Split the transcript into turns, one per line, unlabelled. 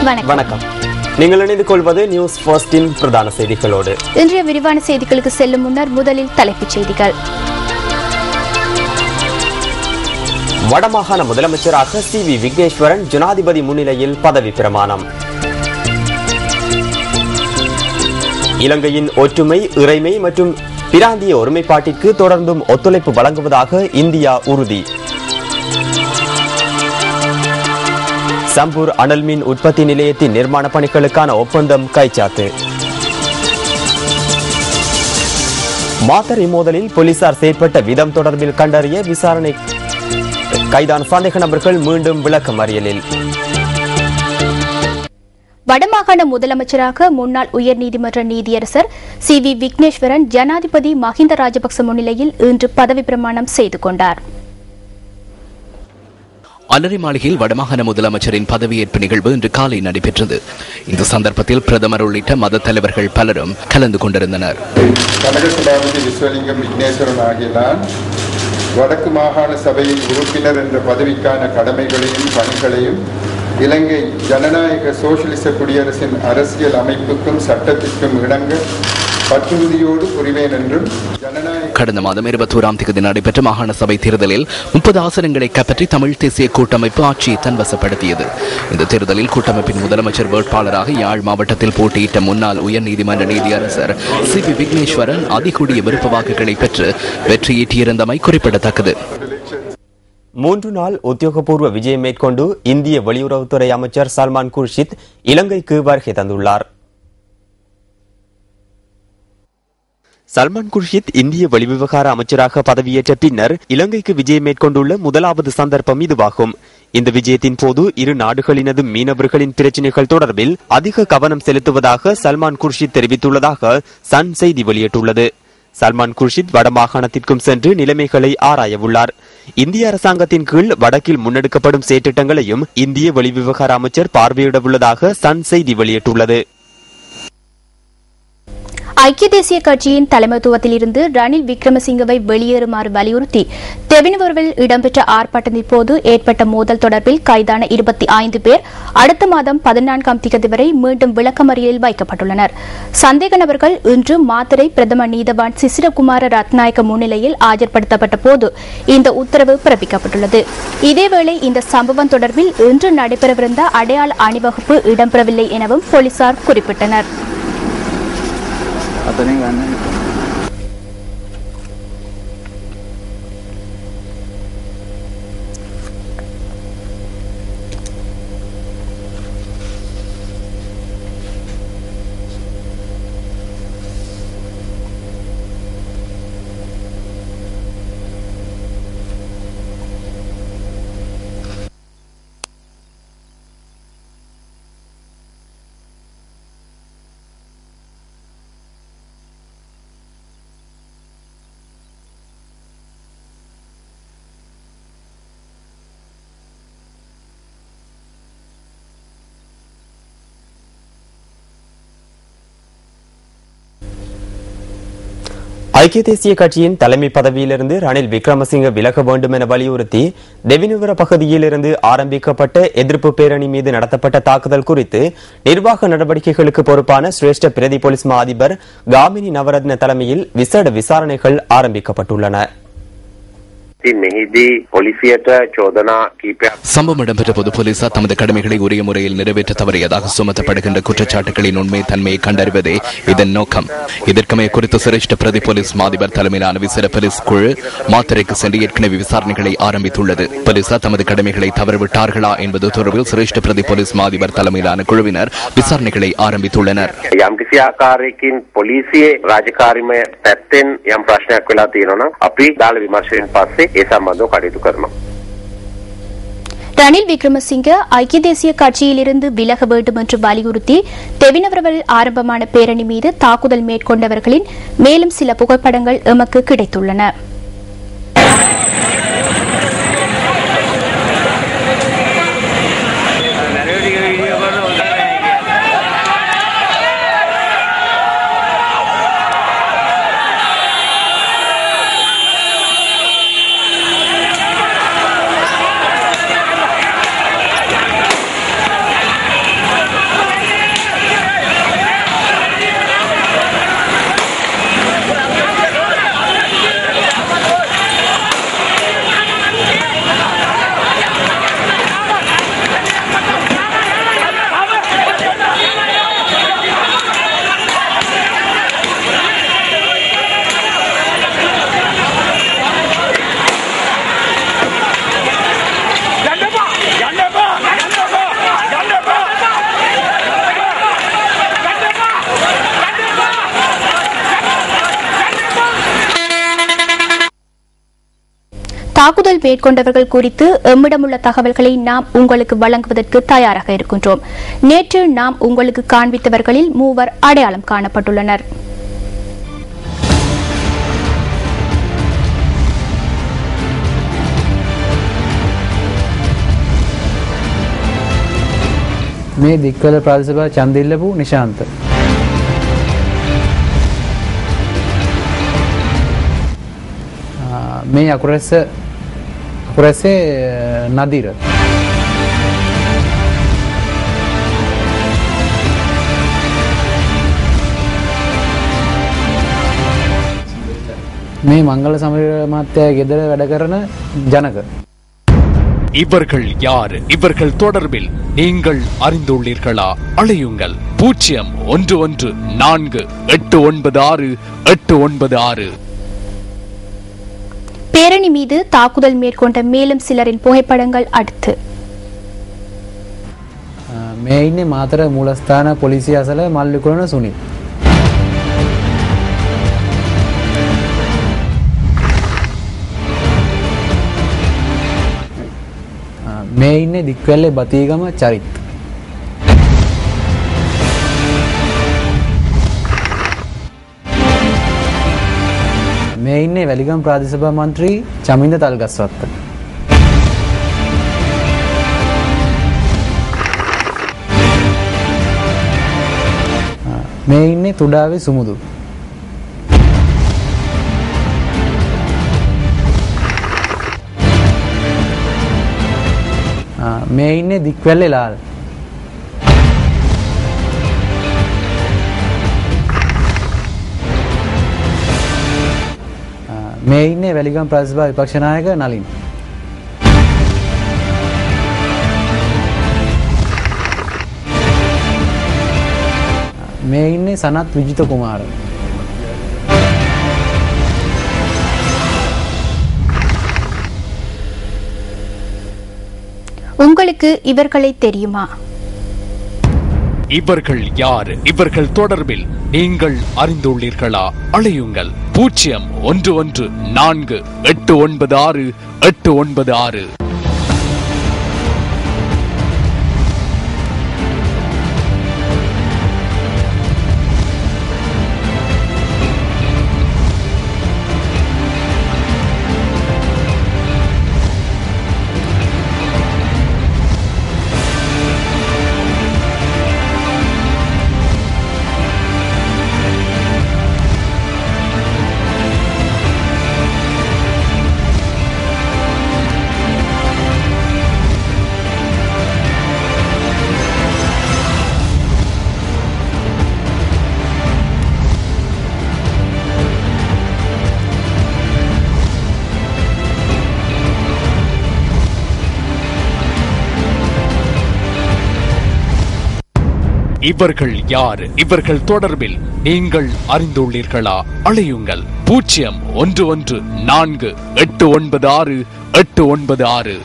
வணக்கம். நீங்கள் இணைந்து கொள்வது நியூஸ் ஃபர்ஸ்டின் பிரதான செய்திகளோடு.
இன்றைய விரிவான செய்திகளுக்கு செல்லும் முன்னர் முதலில் தலைப்புச் செய்திகள்.
வடமாகாண முதலமைச்சராக CV விக்னேஸ்வரன் ஜனாதிபதி முன்னிலையில் பதவி பிரமாணம். இலங்கையின் ஒற்றுமை, இறைமை மற்றும் பிராந்திய ஒருமைப்பாட்டிற்கு தொடர்ந்தும் ஒத்துழைப்பு வழங்குவதாக இந்தியா உறுதி. சம்பூர் அனல் மின் உற்பத்தி நிலையத்தின் நிர்மாண பணிகளுக்கான ஒப்பந்தம் கைச்சாத்து. மாத்தறை மோதலில் போலீசார் செயற்பட்ட விதம் தொடர்பில் கண்டறிய விசாரணை. கைதான சந்தேக நபர்கள் மீண்டும் விளக்கமறியலில்.
வடமாகாண முதலமைச்சராக முன்னாள் உயர்நீதிமன்ற நீதியரசர் CV விக்னேஸ்வரன் ஜனாதிபதி மஹிந்த ராஜபக்ச முன்னிலையில் இன்று பதவி பிரமாணம் செய்து கொண்டார்.
அலரி மாளிகையில் வடமாகாண முதலமைச்சரின் பதவியேற்பு நிகழ்வு இன்று காலை நடைபெற்றது. இந்த சந்தர்ப்பத்தில் பிரதமர் உள்ளிட்ட மத தலைவர்கள் பலரும் கலந்து கொண்டிருந்தனர்.
கனகசபாபதி விஸ்வலிங்கம் விக்னேஸ்வரன் ஆகியதான் வடக்கு மாகாண சபையின் உறுப்பினர் என்ற பதவிக்கான கடமைகளையும் பணிகளையும் இலங்கை ஜனநாயக சோசியலிச குடியரசின் அரசியல் அமைப்புக்கும் சட்டத்திற்கும் இணங்க பற்றுறுதியோடு புரிவேன் என்றும்
கடந்த மாதம் 21ஆம் தேதி நடைபெற்ற மாகாண சபை தேர்தலில் 30 ஆசனங்களை கைப்பற்றி தமிழ் தேசிய கூட்டமைப்பு ஆட்சியை தன்வசப்படுத்தியது. இந்த தேர்தலில் கூட்டமைப்பின் முதலமைச்சர் வேட்பாளராக யாழ் மாவட்டத்தில் போட்டியிட்ட முன்னாள் உயர்நீதிமன்ற நீதியரசர் CV விக்னேஸ்வரன் அதிகூடிய விருப்ப வாக்குகளை பெற்று வெற்றியீட்டியிருந்தமை குறிப்பிடத்தக்கது.
3 நாள் உத்தியோகபூர்வ விஜயம் மேற்கொண்டு இந்திய வெளியுறவுத்துறை அமைச்சர் சல்மான் குர்ஷித் இலங்கைக்கு வருகை தந்துள்ளார். சல்மான் குர்ஷித் இந்திய வெளிவிவகார அமைச்சராக பதவியேற்ற பின்னர் இலங்கைக்கு விஜயம் மேற்கொண்டுள்ள முதலாவது சந்தர்ப்பம் இதுவாகும். இந்த விஜயத்தின் போது இரு நாடுகளினது மீனவர்களின் பிரச்சினைகள் தொடர்பில் அதிக கவனம் செலுத்துவதாக சல்மான் குர்ஷித் தெரிவித்துள்ளதாக சன் செய்தி வெளியிட்டுள்ளது. சல்மான் குர்ஷித் வடமாகாணத்திற்கும் சென்று நிலைமைகளை ஆராயவுள்ளார். இந்திய அரசாங்கத்தின் கீழ் வடக்கில் முன்னெடுக்கப்படும் செயற்றிட்டங்களையும் இந்திய வெளிவிவகார அமைச்சர் பார்வையிட உள்ளதாக சன் செய்தி வெளியிட்டுள்ளது.
ஐக்கிய தேசிய கட்சியின் தலைமைத்துவத்தில் இருந்து ரணில் விக்ரமசிங்கவை வெளியேறுமாறு வலியுறுத்தி தெவினுவர்வில் இடம்பெற்ற ஆர்ப்பாட்டத்தின் போது ஏற்பட்ட மோதல் தொடர்பில் கைதான 25 பேர் அடுத்த மாதம் 14ஆம் தேதி வரை மீண்டும் விளக்கமறியலில் வைக்கப்பட்டுள்ளனர். சந்தேக நபர்கள் இன்று மாத்தறை பிரதம நீதவான் சிசிரகுமார ரத்நாயக்க முன்னிலையில் ஆஜர்படுத்தப்பட்ட போது இந்த உத்தரவு பிறப்பிக்கப்பட்டுள்ளது. இதேவேளை இந்த சம்பவம் தொடர்பில் இன்று நடைபெறவிருந்த அடையாள அணிவகுப்பு இடம்பெறவில்லை எனவும் போலீசார் குறிப்பிட்டனர்.
ஐக்கிய தேசிய கட்சியின் தலைமை பதவியிலிருந்து ரணில் விக்ரமசிங்க விலக வேண்டும் என வலியுறுத்தி தெவினுவர பகுதியில் இருந்து ஆரம்பிக்கப்பட்ட எதிர்ப்பு பேரணி மீது நடத்தப்பட்ட தாக்குதல் குறித்து நிர்வாக நடவடிக்கைகளுக்கு பொறுப்பான சிரேஷ்ட பிரதி போலீஸ் மா அதிபர் காமினி நவரத்ன தலைமையில் விசேட விசாரணைகள் ஆரம்பிக்கப்பட்டுள்ளன.
சம்பவம் இடம்பெற்ற போது போலீசார் தமது கடமைகளை உரிய முறையில் நிறைவேற்ற தவறியதாக சுமத்தப்படுகின்ற குற்றச்சாட்டுகளின் உண்மை தன்மையை கண்டறிவதே இதன் நோக்கம். இதற்கமைய குறித்த சிரேஷ்ட பிரதி போலீஸ் மாதிபர் தலைமையிலான விசேட போலீஸ் குழு மாத்தறைக்கு சென்று ஏற்கனவே விசாரணைகளை ஆரம்பித்துள்ளது. போலீசார் தமது கடமைகளை தவறிவிட்டார்களா என்பது தொடர்பில் சிரேஷ்ட பிரதி போலீஸ் மாதிபர் தலைமையிலான குழுவினர் விசாரணைகளை ஆரம்பித்துள்ளனர்.
ரணில் விக்ரமசிங்க ஐக்கிய தேசிய கட்சியில் இருந்து விலக வேண்டும் என்று வலியுறுத்தி தெவினவர்கள் ஆரம்பமான பேரணி மீது தாக்குதல் மேற்கொண்டவர்களின் மேலும் சில புகைப்படங்கள் எமக்கு கிடைத்துள்ளன. தாக்குதல் மேற்கொண்டவர்கள் குறித்து எம்மிடமுள்ள தகவல்களை நாம் உங்களுக்கு வழங்குவதற்கு தயாராக இருக்கின்றோம். நேற்று நாம் உங்களுக்கு காண்பித்தவர்களில் 3 அடையாளம் காணப்பட்டுள்ளனர்.
මේ දික්වල ප්‍රාදේශ සභා ඡන්දෙ ඉල්ලපු නිශාන්ත මේ අකුරැස්සේ නදීර මේ මංගල සමීර මහත්තයා ගෙදර වැඩ කරන ජනක.
இவர்கள் யார்? இவர்கள் தொடர்பில் நீங்கள் அறிந்துள்ளீர்களா? அழையுங்கள் 0114896896.
பேரணி மீது தாக்குதல் மேற்கொண்ட மேலும் சிலரின் புகைப்படங்கள் அடுத்து.
මේ ඉන්නේ මාතර මූලස්ථාන පොලිසිය අසල මල්ලිකුරන සුනිල්. මේ ඉන්නේ දික්වැල්ලේ බතීගම චරිත්. මේ ඉන්නේ වැලිගම ප්‍රාදේශ සභා මන්ත්‍රී චමින්ද තල්ගස්වත්ත. මේ ඉන්නේ තුඩාවේ සුමුදු. මේ ඉන්නේ දික්වැල්ලේ ලාල්. මේ ඉන්නේ වැලිගම ප්‍රාදේශ සභා විපක්ෂ නායක නලින්. මේ ඉන්නේ සනත් විජිත කුමාර.
உங்களுக்கு இவர்களை தெரியுமா?
இவர்கள் யார்? இவர்கள் தொடர்பில் நீங்கள் அறிந்துள்ளீர்களா? அழையுங்கள் 0114896896. இவர்கள் யார்? இவர்கள் தொடர்பில் நீங்கள் அறிந்துள்ளீர்களா? அழையுங்கள் 0114896896.